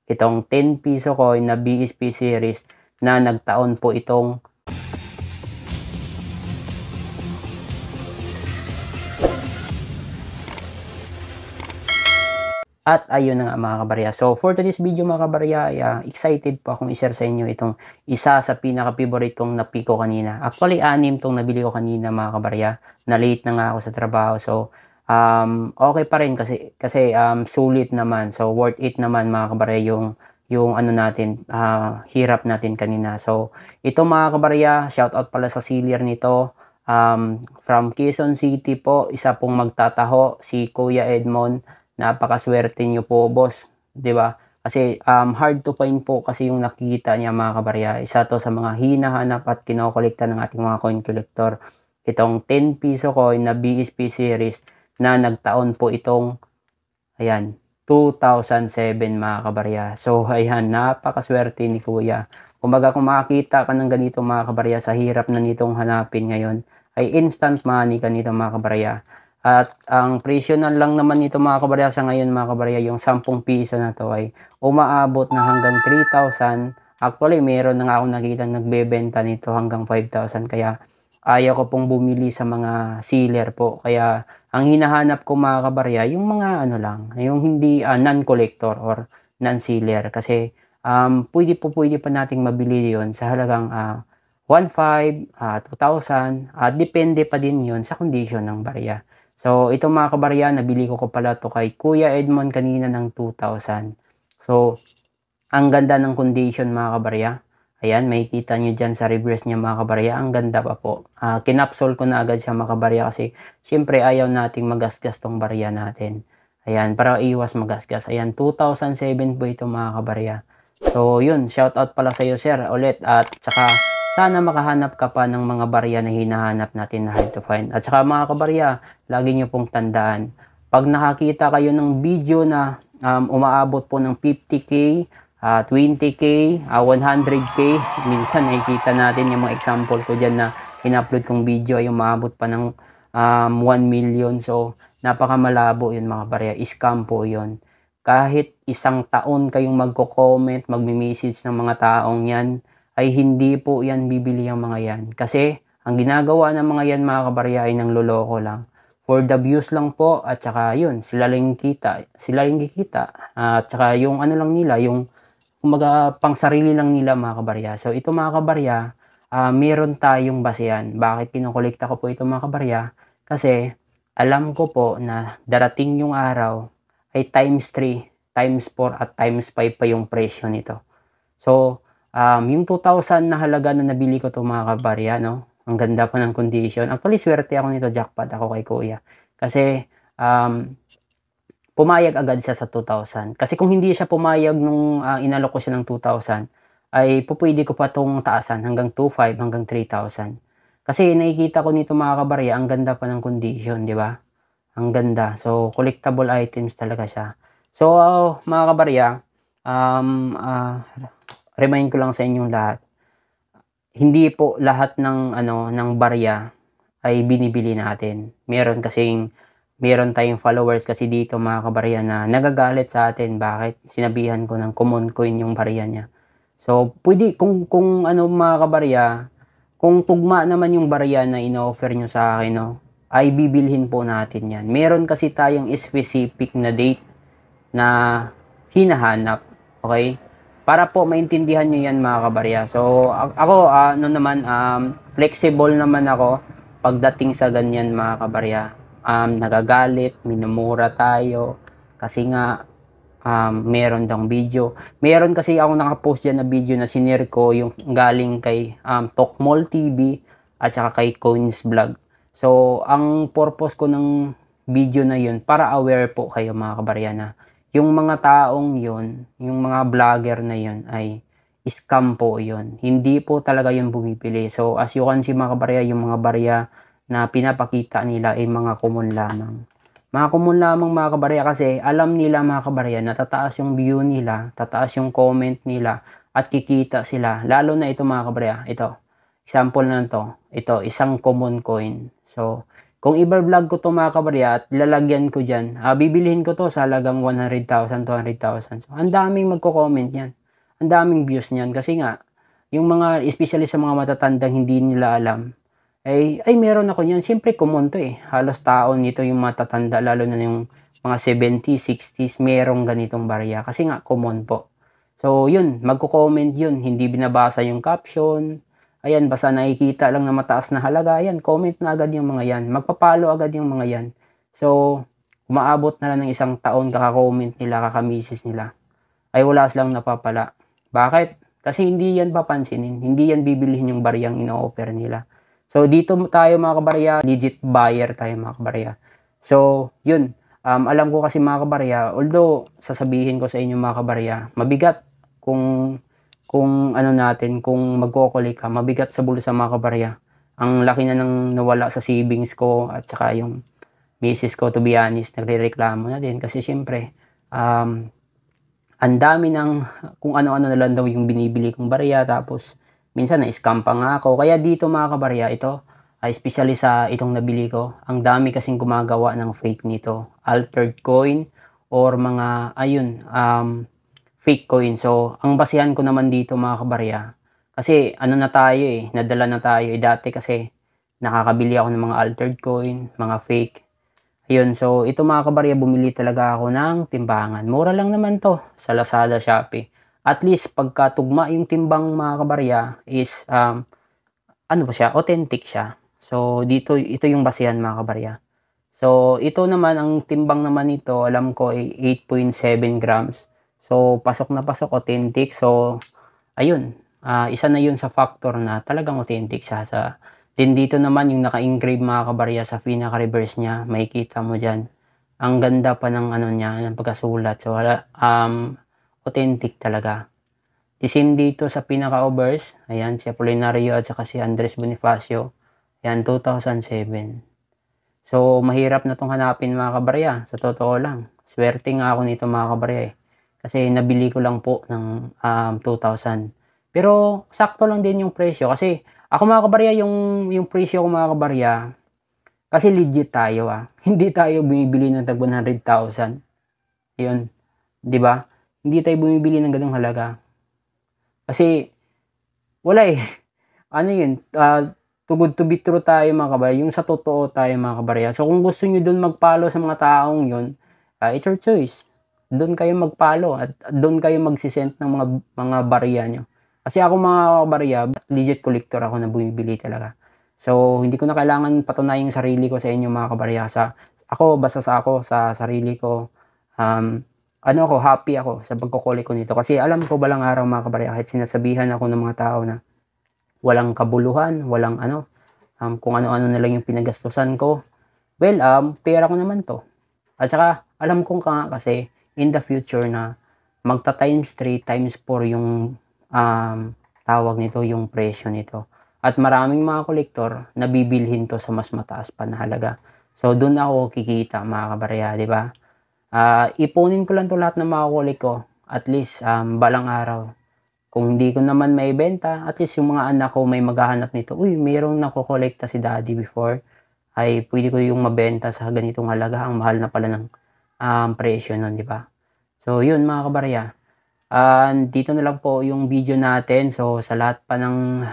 itong 10 piso coin na BSP series na nagtaon po itong at ayun na nga mga kabarya. So for today's video mga kabarya, excited po akong i-share sa inyo itong isa sa pinaka-favorite kong napi ko kanina. Actually, 6 tong nabili ko kanina mga kabarya. Na late na nga ako sa trabaho. So okay pa rin kasi sulit naman. So worth it naman mga kabarya yung ano natin, hirap natin kanina. So ito mga kabarya, shoutout pala sa seller nito. From Quezon City po, isa pong magtataho, si Kuya Edmond. Napakaswerte niyo po, boss, 'di ba? Kasi hard to find po kasi yung nakikita niya mga kabarya. Isa to sa mga hinahanap at kinokolekta ng ating mga coin collector. Itong 10 piso coin na BSP series na nagtaon po itong ayan, 2007 mga kabarya. So ayan, napakaswerte ni Kuya. Kumbaga kung makakita ka ng ganito mga kabarya sa hirap na nitong hanapin ngayon, ay instant money ka nito mga kabarya. At ang presyo na lang naman nito mga kabarya sa ngayon mga kabarya, yung 10 piso na to ay umaabot na hanggang 3,000. Actually, meron na nga akong nakita nagbebenta nito hanggang 5,000. Kaya ayaw ko pong bumili sa mga seller po. Kaya ang hinahanap ko mga kabarya, yung mga ano lang, yung hindi non-collector or non-seller. Kasi pwede pa nating mabili yon sa halagang 1,500, 2,000. Depende pa din yon sa condition ng barya. So, ito mga kabarya, nabili ko pala to kay Kuya Edmond kanina ng 2,000. So, ang ganda ng condition mga kabarya. Ayan, makikita nyo dyan sa reverse niya mga kabarya. Ang ganda pa po. Kinapsol ko na agad siya mga kabarya kasi syempre ayaw nating magasgas tong barya natin. Ayan, para iwas magasgas. Ayan, 2007 po ito mga kabarya. So, yun, shout out pala sa iyo sir ulit. At saka, sana makahanap ka pa ng mga barya na hinahanap natin na hard to find. At saka mga kabarya, lagi nyo pong tandaan, pag nakakita kayo ng video na umaabot po ng 50k, 20k, 100k, minsan nakikita natin yung mga example ko dyan na in-upload kong video ay umaabot pa ng 1 million. So, napakamalabo yun mga barya. Scam po yun. Kahit isang taon kayong magko-comment, magme-message ng mga taong yan, ay hindi po yan bibili ang mga yan. Kasi ang ginagawa ng mga yan mga kabarya ay nang loloko lang. For the views lang po at saka yun, sila lang kikita. At saka yung ano lang nila, yung kumaga pang sarili lang nila mga kabarya. So ito mga kabarya, meron tayong basehan. Bakit kinukolekta ko po ito mga kabarya? Kasi alam ko po na darating yung araw ay times 3, times 4 at times 5 pa yung presyo nito. So yung 2,000 na halaga na nabili ko to mga kabarya, no? Ang ganda pa ng condition. Actually, swerte ako nito, jackpot ako kay Kuya. Kasi, pumayag agad siya sa 2,000. Kasi kung hindi siya pumayag nung inalok ko siya ng 2,000, ay pupwede ko pa itong taasan hanggang 2,500 hanggang 3,000. Kasi nakikita ko nito mga kabarya, ang ganda pa ng condition, di ba? Ang ganda. So, collectible items talaga siya. So, mga kabarya, remind ko lang sa inyong lahat, hindi po lahat ng barya ay binibili natin. Meron tayong followers kasi dito mga kabarya na nagagalit sa atin. Bakit? Sinabihan ko ng common coin yung barya niya. So, pwede kung ano mga kabarya, kung tugma naman yung barya na ino-offer nyo sa akin, no, ay bibilhin po natin yan. Meron kasi tayong specific na date na hinahanap. Okay? Para po maintindihan nyo yan mga kabarya. So, ako, flexible naman ako pagdating sa ganyan mga kabarya. Nagagalit, minumura tayo. Kasi nga, meron dang video. Meron kasi akong nakapost dyan na video na sinare ko yung galing kay Tokmol TV at saka kay Coins Vlog. So, ang purpose ko ng video na yun, para aware po kayo mga kabarya na yung mga taong yun, yung mga vlogger na yun ay scam po yun. Hindi po talaga yun bumibili. So as you can see mga kabarya, yung mga barya na pinapakita nila ay mga common lamang. Mga common lamang mga kabarya kasi alam nila mga kabarya na tataas yung view nila, tataas yung comment nila at kikita sila. Lalo na ito mga kabarya, ito. Example na to. Ito, isang common coin. So, Kung i-vlog ko 'to mga kabarya at lalagyan ko diyan, bibilhin ko 'to sa halagang 100,000, 200,000. So, ang daming magko-comment niyan. Ang daming views niyan kasi nga yung mga especially sa mga matatandang hindi nila alam, ay meron ako niyan. Siyempre common 'to, eh. Halos taon nito yung matatanda lalo na yung mga 70s, 60s merong ganitong barya kasi nga common po. So, yun magko-comment yun, hindi binabasa yung caption. Ayan, basta nakikita lang na mataas na halaga, ayan, comment na agad yung mga yan. Magpa-follow agad yung mga yan. So, umaabot na lang ng isang taon kaka-comment nila, kaka-misis nila, ay wala silang napapala. Bakit? Kasi hindi yan papansinin, hindi yan bibilihin yung bariyang ino-offer nila. So, dito tayo mga kabarya, legit buyer tayo mga kabarya. So, yun. Alam ko kasi mga kabarya, although sasabihin ko sa inyo mga kabarya, mabigat kung ano natin, kung magko-collect ka, mabigat sa bulsa mga kabarya. Ang laki na nang nawala sa savings ko at saka yung misis ko, to be honest, nagrereklamo na din kasi siyempre, ang dami ng kung ano-ano na lang daw yung binibili kong barya tapos minsan na-scam pa nga ako. Kaya dito mga kabarya, ito, especially sa itong nabili ko, ang dami kasing gumagawa ng fake nito. Altered coin or mga, ayun, fake coin. So, ang basehan ko naman dito mga kabarya, kasi ano na tayo eh, nadala na tayo eh. Dati kasi nakakabili ako ng mga altered coin, mga fake. Ayun, so ito mga kabarya, bumili talaga ako ng timbangan. Mura lang naman to sa Lazada, Shopee. At least pagka tugma yung timbang mga kabarya is, ano ba siya, authentic siya. So dito, ito yung basehan mga kabarya. So ito naman, ang timbang naman nito, alam ko ay 8.7 grams. So, pasok na pasok, authentic. So, ayun, isa na yun sa factor na talagang authentic siya. Din dito naman yung naka-engrave mga kabarya sa pinaka-reverse niya. Makikita mo dyan. Ang ganda pa ng ano niya, ng pagkasulat. So, authentic talaga. The same dito sa pinaka-obverse. Ayan, si Apolinario at saka si Andres Bonifacio. Ayan, 2007. So, mahirap na itong hanapin mga kabarya. Sa totoo lang. Swerte nga ako nito mga kabarya eh. Kasi nabili ko lang po ng 2,000. Pero sakto lang din yung presyo. Kasi ako mga kabarya, yung presyo ko mga kabarya, kasi legit tayo Hindi tayo bumibili ng tag 100,000. Yun. 'Di ba? Hindi tayo bumibili ng ganung halaga. Kasi wala eh. Ano yun? Too good to be true tayo mga kabarya. Yung sa totoo tayo mga kabarya. So kung gusto nyo dun mag-follow sa mga taong yun, it's your choice. Doon kayo mag-follow at doon kayo magsisend ng mga barya nyo. Kasi ako mga barya, legit collector ako na bumibili talaga. So, hindi ko na kailangan patunayan yung sarili ko sa inyo mga kabarya. Sa sarili ko, happy ako sa pagkukulik ko nito. Kasi alam ko balang araw mga kabarya, kahit sinasabihan ako ng mga tao na walang kabuluhan, walang kung ano-ano na lang yung pinagastusan ko. Well, pera ko naman to. At saka, alam kong kasi, in the future na magta times 3, times 4 yung tawag nito, yung presyo nito. At maraming mga kolektor na bibilhin to sa mas mataas pa na halaga. So doon ako kikita mga kabarya, di ba? Ipunin ko lang to lahat ng mga kolek ko. At least balang araw. Kung hindi ko naman may benta, at least yung mga anak ko may maghahanap nito. Uy, mayroong nakokolekta si daddy before. Ay pwede ko yung mabenta sa ganitong halaga. Ang mahal na pala ng presyo nun, di ba? So, yun mga kabarya. Dito na lang po yung video natin. So, sa lahat pa ng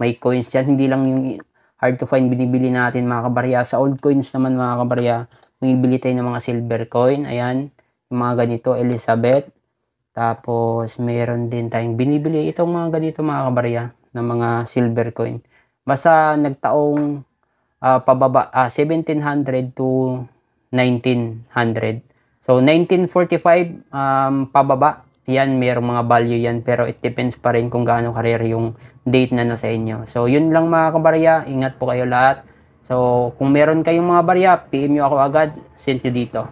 may coins dyan, hindi lang yung hard to find binibili natin mga kabarya. Sa old coins naman mga kabarya, bumibili tayo ng mga silver coin. Ayan, yung mga ganito, Elizabeth. Tapos, meron din tayong binibili itong mga ganito mga kabarya, ng mga silver coin. Basta nagtaong pababa, 1700 to 1900. So, 1945 pababa, yan, mayroong mga value yan. Pero it depends pa rin kung gaano karere yung date na nasa inyo. So, yun lang mga kabarya. Ingat po kayo lahat. So, kung meron kayong mga barya, PM nyo ako agad. Send nyo dito.